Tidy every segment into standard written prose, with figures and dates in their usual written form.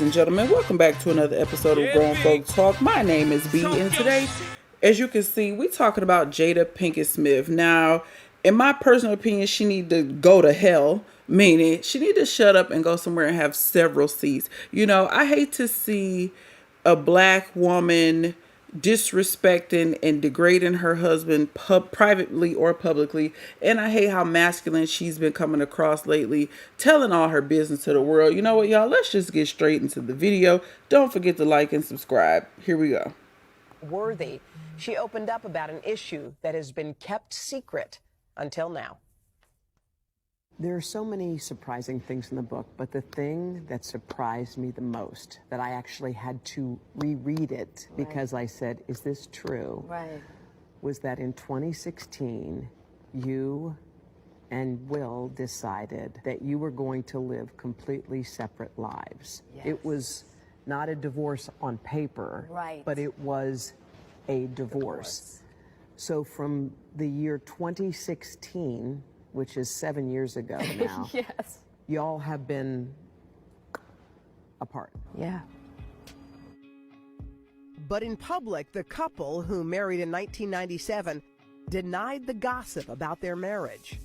and gentlemen, welcome back to another episode of Grown Folk Talk. My name is B, and today, as you can see, we're talking about Jada Pinkett Smith. Now, in my personal opinion, she need to go to hell, meaning she need to shut up and go somewhere and have several seats. You know, I hate to see a black woman disrespecting and degrading her husband privately or publicly, and I hate how masculine she's been coming across lately, telling all her business to the world. You know what, y'all, let's just get straight into the video. Don't forget to like and subscribe. Here we go. Worthy. She opened up about an issue that has been kept secret until now. There are so many surprising things in the book, but the thing that surprised me the most, that I actually had to reread it because I said, is this true? Right. Was that in 2016, you and Will decided that you were going to live completely separate lives. Yes. It was not a divorce on paper, right, but it was a divorce. So from the year 2016, which is 7 years ago now. Yes. Y'all have been apart. Yeah. But in public, the couple, who married in 1997, denied the gossip about their marriage.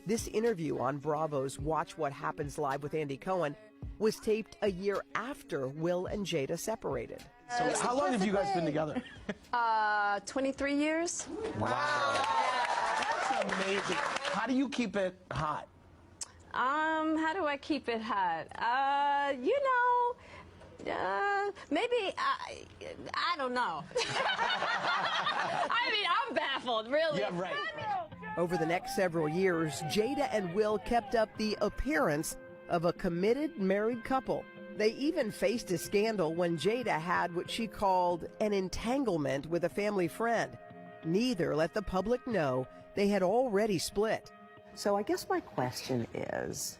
This interview on Bravo's Watch What Happens Live with Andy Cohen was taped a year after Will and Jada separated. So how long have you guys been together? 23 years. Wow. That's amazing. How do you keep it hot? How do I keep it hot? Maybe I don't know. I mean, I'm baffled, really. Yeah, right. Over the next several years, Jada and Will kept up the appearance of a committed married couple. They even faced a scandal when Jada had what she called an entanglement with a family friend. Neither let the public know they had already split. So I guess my question is,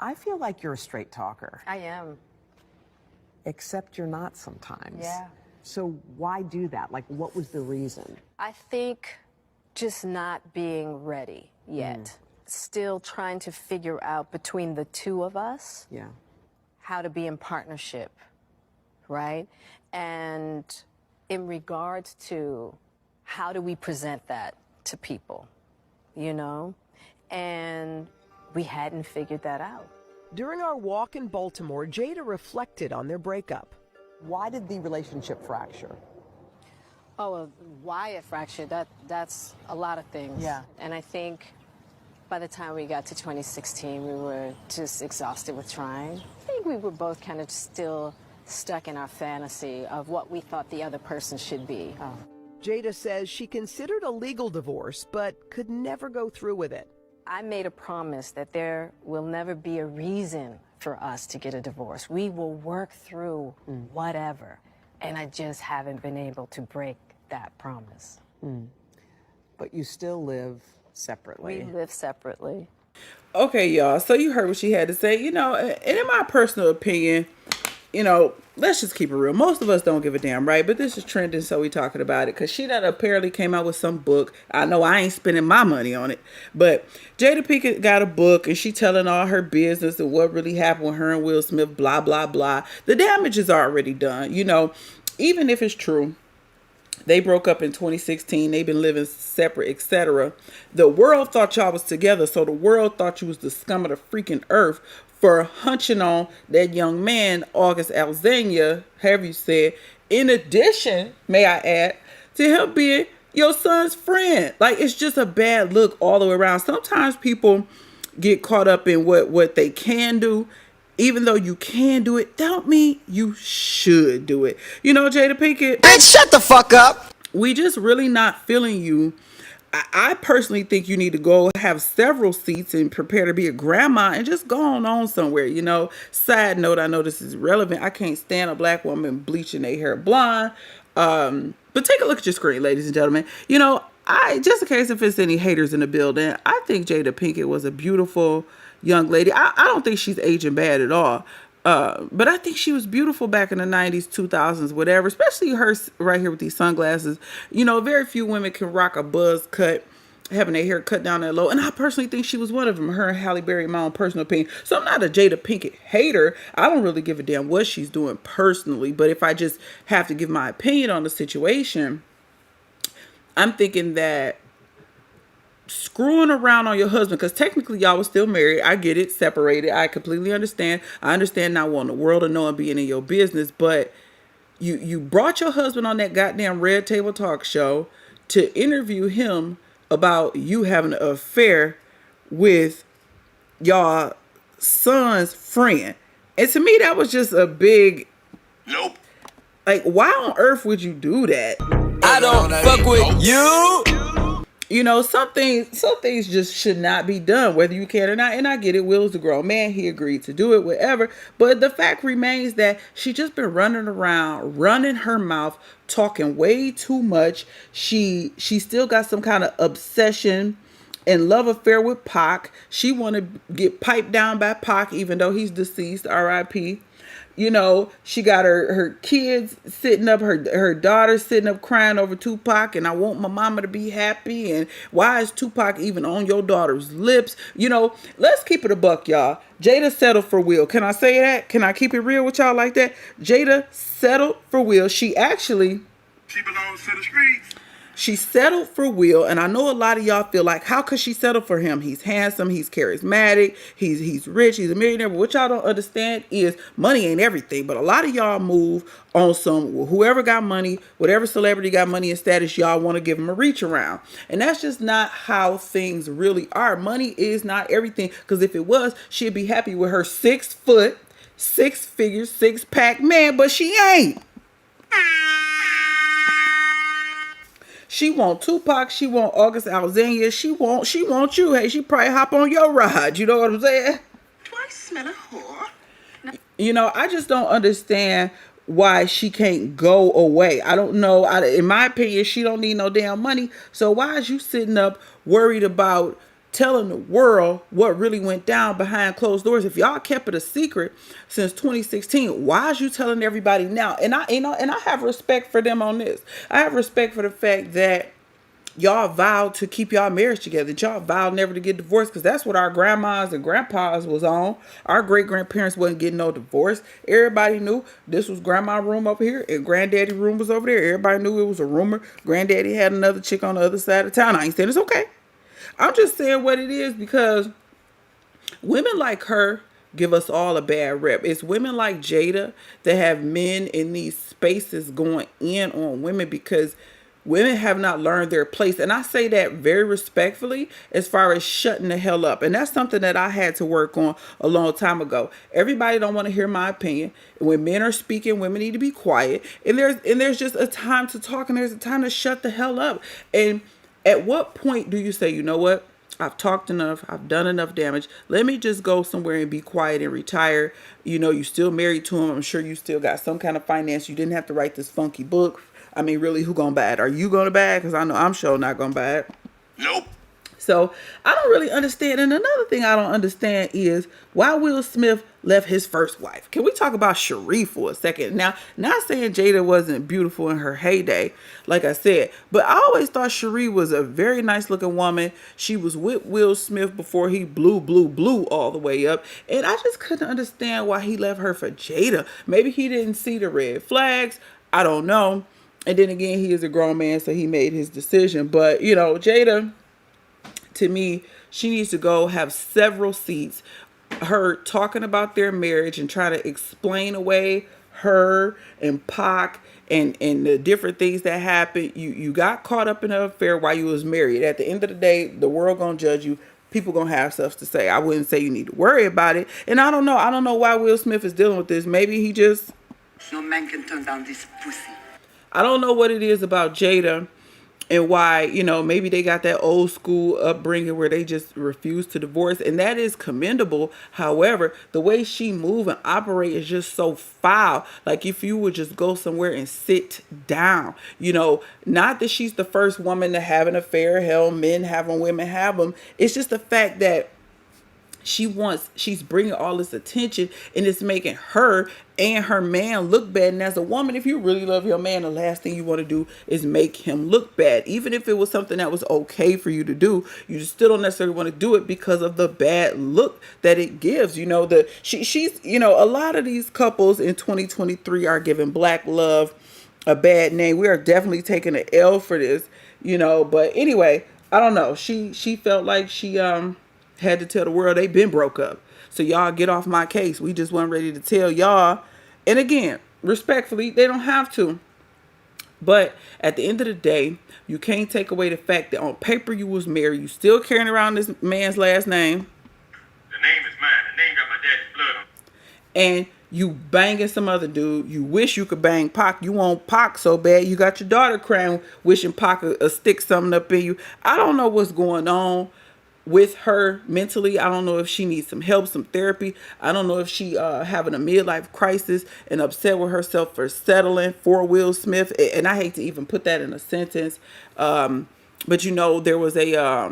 I feel like you're a straight talker. I am. Except you're not sometimes. Yeah. So why do that? Like, what was the reason? I think just not being ready yet. Still trying to figure out between the two of us. Yeah. How to be in partnership, right? And in regards to how do we present that to people, you know? And we hadn't figured that out. During our walk in Baltimore, Jada reflected on their breakup. Why did the relationship fracture? Oh, why it fractured, that's a lot of things. Yeah. And I think by the time we got to 2016, we were just exhausted with trying. I think we were both kind of still stuck in our fantasy of what we thought the other person should be. Oh. Jada says she considered a legal divorce, but could never go through with it. I made a promise that there will never be a reason for us to get a divorce. We will work through whatever. And I just haven't been able to break that promise. But you still live separately. We live separately. Okay, y'all, so you heard what she had to say. You know, and in my personal opinion, you know, let's just keep it real. Most of us don't give a damn, right? But this is trending, so we talking about it. Because she done apparently came out with some book. I know I ain't spending my money on it. But Jada Pinkett got a book, and she telling all her business and what really happened with her and Will Smith, blah, blah, blah. The damage is already done. You know, even if it's true, they broke up in 2016. They've been living separate, etc. The world thought y'all was together, so the world thought you was the scum of the freaking earth for hunching on that young man, August Alzania, however you said. In addition, may I add, to him being your son's friend. Like, it's just a bad look all the way around. Sometimes people get caught up in what they can do. Even though you can do it, don't mean you should do it. You know, Jada Pinkett, Bitch, shut the fuck up. We just really not feeling you. I personally think you need to go have several seats and prepare to be a grandma and just go on somewhere, you know. Side note, I know this is relevant. I can't stand a black woman bleaching their hair blonde. But take a look at your screen, ladies and gentlemen. You know, just in case if it's any haters in the building, I think Jada Pinkett was a beautiful young lady. I don't think she's aging bad at all. But I think she was beautiful back in the 90s, 2000s, whatever, especially her right here with these sunglasses. You know, very few women can rock a buzz cut having their hair cut down that low. And I personally think she was one of them. Her and Halle Berry, in my own personal opinion. So I'm not a Jada Pinkett hater. I don't really give a damn what she's doing personally. But if I just have to give my opinion on the situation, I'm thinking that screwing around on your husband, because technically y'all was still married. I get it, separated. I completely understand. I understand not wanting the world to know and being in your business, but you brought your husband on that goddamn Red Table Talk show to interview him about you having an affair with your son's friend. And to me, that was just a big Nope. like, why on earth would you do that? I don't fuck with you. You know, some things just should not be done, whether you can or not. And I get it. Will's a grown man. He agreed to do it, whatever. But the fact remains that she just been running around, running her mouth, talking way too much. She still got some kind of obsession and love affair with Pac. She want to get piped down by Pac, even though he's deceased, R.I.P. You know, she got her kids sitting up, her daughter sitting up crying over Tupac, and I want my mama to be happy. And why is Tupac even on your daughter's lips? You know, let's keep it a buck, y'all. Jada settled for Will. Can I say that? Can I keep it real with y'all like that? Jada settled for Will. She belongs to the streets. She settled for Will, and I know a lot of y'all feel like, how could she settle for him? He's handsome, he's charismatic, he's rich, he's a millionaire. But what y'all don't understand is money ain't everything. But a lot of y'all move on some, whoever got money, whatever celebrity got money and status, y'all want to give them a reach around. And that's just not how things really are. Money is not everything, because if it was, she'd be happy with her 6 foot, 6 figure, 6-pack man, but she ain't. She want Tupac. She want August Alexander. She want you. Hey, she probably hop on your ride. You know what I'm saying? Do I smell a whore? You know, I just don't understand why she can't go away. I don't know. In my opinion, she don't need no damn money. So why is you sitting up worried about telling the world what really went down behind closed doors? If y'all kept it a secret since 2016, why is you telling everybody now? And I have respect for them on this. I have respect for the fact that y'all vowed to keep y'all marriage together. Y'all vowed never to get divorced, because that's what our grandmas and grandpas was on. Our great grandparents wasn't getting no divorce. Everybody knew this was grandma room over here and granddaddy room was over there. Everybody knew it was a rumor. Granddaddy had another chick on the other side of town. I ain't saying it's okay. I'm just saying what it is, because women like her give us all a bad rep. It's women like Jada that have men in these spaces going in on women, because women have not learned their place. And I say that very respectfully, as far as shutting the hell up. And that's something that I had to work on a long time ago. Everybody don't want to hear my opinion. When men are speaking, women need to be quiet. And there's just a time to talk, and there's a time to shut the hell up. And at what point do you say, you know what? I've talked enough. I've done enough damage. Let me just go somewhere and be quiet and retire. You know, you still married to him. I'm sure you still got some kind of finance. You didn't have to write this funky book. I mean, really, who gonna buy it? Are you gonna buy it? Because I know I'm sure not gonna buy it. Nope. So I don't really understand. And another thing I don't understand is why Will Smith left his first wife. Can we talk about Cherie for a second? Now, not saying Jada wasn't beautiful in her heyday, like I said, but I always thought Cherie was a very nice looking woman. She was with Will Smith before he blew all the way up. And I just couldn't understand why he left her for Jada. Maybe he didn't see the red flags. I don't know. And then again, he is a grown man, so he made his decision. But, you know, Jada, to me, she needs to go have several seats. Her talking about their marriage and trying to explain away her and Pac and the different things that happened. You got caught up in an affair while you was married. At the end of the day, the world gonna judge you. People gonna have stuff to say. I wouldn't say you need to worry about it. And I don't know why Will Smith is dealing with this. Maybe he just... No man can turn down this pussy. I don't know what it is about Jada and why, you know, maybe they got that old school upbringing where they just refuse to divorce. And that is commendable. However, the way she move and operate is just so foul. Like if you would just go somewhere and sit down, you know, not that she's the first woman to have an affair. Hell, men have them, women have them. It's just the fact that she's bringing all this attention, and it's making her and her man look bad. And as a woman, if you really love your man, the last thing you want to do is make him look bad. Even if it was something that was okay for you to do, you just still don't necessarily want to do it because of the bad look that it gives. You know, she's a lot of these couples in 2023 are giving black love a bad name. We are definitely taking an L for this, but anyway, I don't know. She felt like she had to tell the world they been broke up. So y'all get off my case. We just weren't ready to tell y'all. And again, respectfully, they don't have to. But at the end of the day, you can't take away the fact that on paper you was married. You still carrying around this man's last name. The name is mine. The name got my daddy's blood on it. And you banging some other dude. You wish you could bang Pac. You want Pac so bad. You got your daughter crying, wishing Pac would stick something up in you. I don't know what's going on with her mentally. I don't know if she needs some help, some therapy. I don't know if she having a midlife crisis and upset with herself for settling for Will Smith. And I hate to even put that in a sentence. But there was a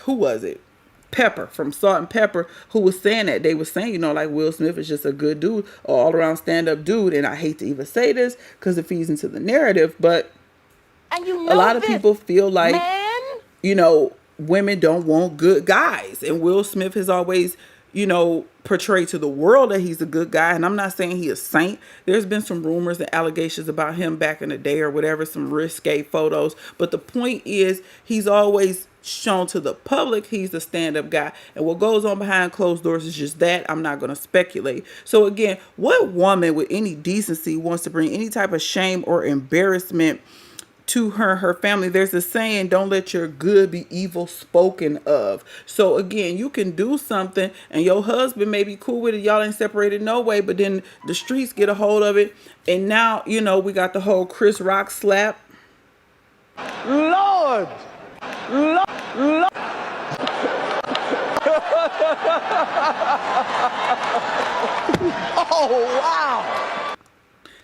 who was it? Pepper from Salt and Pepper, who was saying that. They were saying, like Will Smith is just a good dude, all around stand-up dude. And I hate to even say this because it feeds into the narrative, but a lot of people feel like, women don't want good guys. And Will Smith has always, portrayed to the world that he's a good guy. And I'm not saying he a saint. There's been some rumors and allegations about him back in the day or whatever, some risque photos. But the point is, he's always shown to the public he's a stand-up guy, and what goes on behind closed doors is just that. I'm not going to speculate. So again, what woman with any decency wants to bring any type of shame or embarrassment to her family? There's a saying, don't let your good be evil spoken of. So again, you can do something and your husband may be cool with it, y'all ain't separated no way, but then the streets get a hold of it, and now we got the whole Chris Rock slap. Lord! Oh, wow!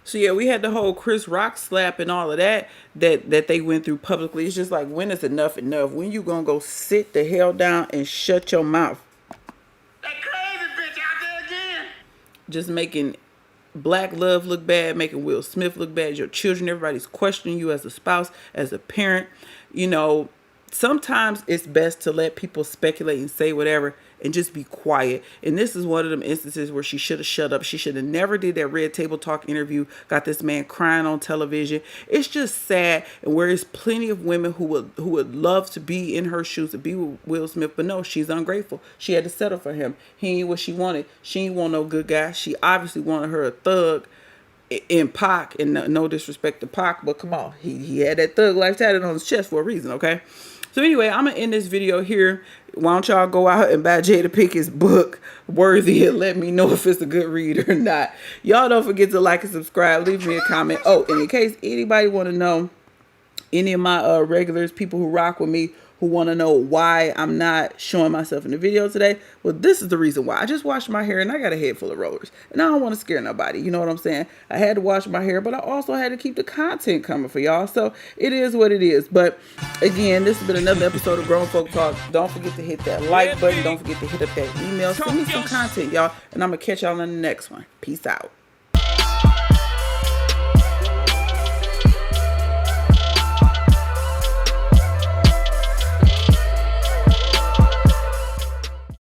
So yeah, we had the whole Chris Rock slap and all of that they went through publicly. It's just like, when is enough? When you gonna go sit the hell down and shut your mouth? That crazy bitch out there again. Just making black love look bad, making Will Smith look bad, your children, everybody's questioning you as a spouse, as a parent. Sometimes it's best to let people speculate and say whatever and just be quiet. And this is one of them instances where she should have shut up. She should have never did that Red Table Talk interview, got this man crying on television. It's just sad. And where there's plenty of women who would love to be in her shoes, to be with Will Smith, but no, she's ungrateful. She had to settle for him. He ain't what she wanted. She ain't want no good guy. She obviously wanted her a thug in Pac, and no disrespect to Pac, but come on, he had that thug life tatted on his chest for a reason, okay? So anyway, I'm going to end this video here. Why don't y'all go out and buy Jada Pinkett's book, Worthy, and let me know if it's a good read or not. Y'all don't forget to like and subscribe. Leave me a comment. Oh, and in case anybody want to know, any of my regulars, people who rock with me, who want to know why I'm not showing myself in the video today, well, this is the reason why. I just washed my hair and I got a head full of rollers. And I don't want to scare nobody. You know what I'm saying? I had to wash my hair, but I also had to keep the content coming for y'all. So it is what it is. But again, this has been another episode of Grown Folk Talk. Don't forget to hit that like button. Don't forget to hit up that email. Send me some content, y'all. And I'm going to catch y'all on the next one. Peace out.